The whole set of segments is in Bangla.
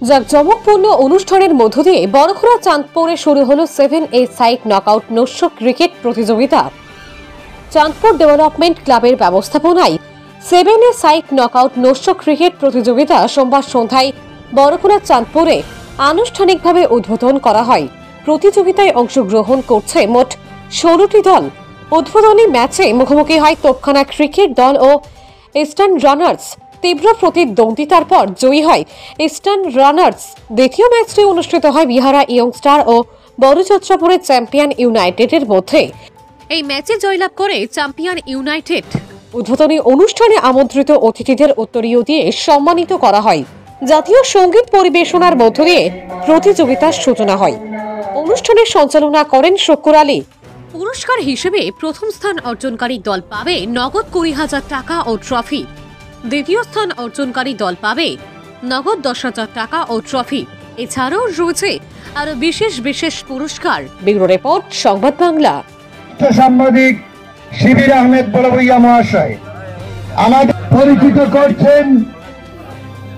জাঁকজমকপূর্ণ অনুষ্ঠানের মধ্য দিয়ে বড়খোলা চাঁদপুরে শুরু হলো 7A সাইড নকআউট নস্য ক্রিকেট প্রতিযোগিতা। চাঁদপুর ডেভেলপমেন্ট ক্লাবের ব্যবস্থাপনায় 7A সাইড নকআউট নস্য ক্রিকেট প্রতিযোগিতা সোমবার সন্ধ্যায় বড়খোলা চাঁদপুরে আনুষ্ঠানিকভাবে উদ্বোধন করা হয়। প্রতিযোগিতায় অংশগ্রহণ করছে মোট 16টি দল। উদ্বোধনী ম্যাচে মুখোমুখি হয় তোপখানা ক্রিকেট দল ও ইস্টার্ন রানার্স। তীব্র প্রতিদ্বন্দ্বিতার পর জয়ী হয় ইস্টার্ন রানার্স। দ্বিতীয় ম্যাচটি অনুষ্ঠিত হয় বিহারা ইয়ংস্টার ও বড়চত্রপুরের চ্যাম্পিয়ন ইউনাইটেডের মধ্যে। এই ম্যাচে জয়লাভ করে চ্যাম্পিয়ন ইউনাইটেড। উদ্বোধনী অনুষ্ঠানে আমন্ত্রিত অতিথিদের উত্তরীয় দিয়ে সম্মানিত করা হয়। জাতীয় সঙ্গীত পরিবেশনার মধ্য দিয়ে প্রতিযোগিতার সূচনা হয়। অনুষ্ঠানের সঞ্চালনা করেন শক্কুর আলী। পুরস্কার হিসেবে প্রথম স্থান অর্জনকারী দল পাবে নগদ 20,000 টাকা ও ট্রফি। দ্বিতীয় স্থান অর্জনকারী দল পাবে নগদ 10,000 টাকা ও ট্রফি। এছাড়াও রয়েছে আরো বিশেষ বিশেষ পুরস্কার। ব্যুরো রিপোর্ট, সংবাদ বাংলা। সাংবাদিক শিবির আহমেদ বড়ভূইয়া মহাশয় আমাদের পরিচিত করছেন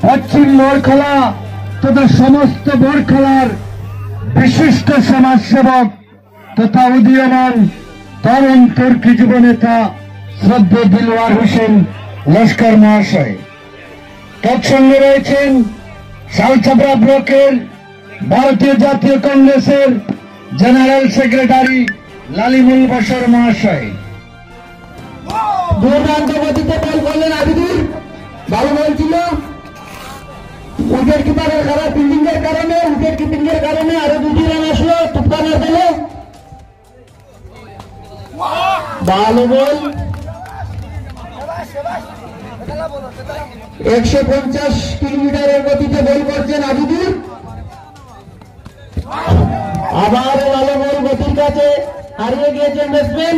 পশ্চিম বড়খলা তথা সমস্ত বড়খলার বিশিষ্ট সমাজসেবক তথা উদীয়মান তরুণ তুর্কি যুবনেতা শ্রদ্ধেয় দিলওয়ার হোসেন লস্কর মহাশয়। তৎসঙ্গে রয়েছেন শালছাপড়া ব্লকের ভারতীয় জাতীয় কংগ্রেসের জেনারেল সেক্রেটারি লালিমুল বশর মহাশয়। দুর্দান্ত গতিতে বল করলেন আবিদুর, ভালো বল ছিল। উইকেট কিপারের খারাপ ফিল্ডিং এর কারণে উইকেট কিপিং এর কারণে আরো 2টি রান আসলো তুফানের দলে। ভালো বল, 150 কিলোমিটারের গতিতে বল করছেন আবিদুর। আবার ভালো বল গতির কাছে হারিয়ে গিয়েছেন ব্যাটসম্যান।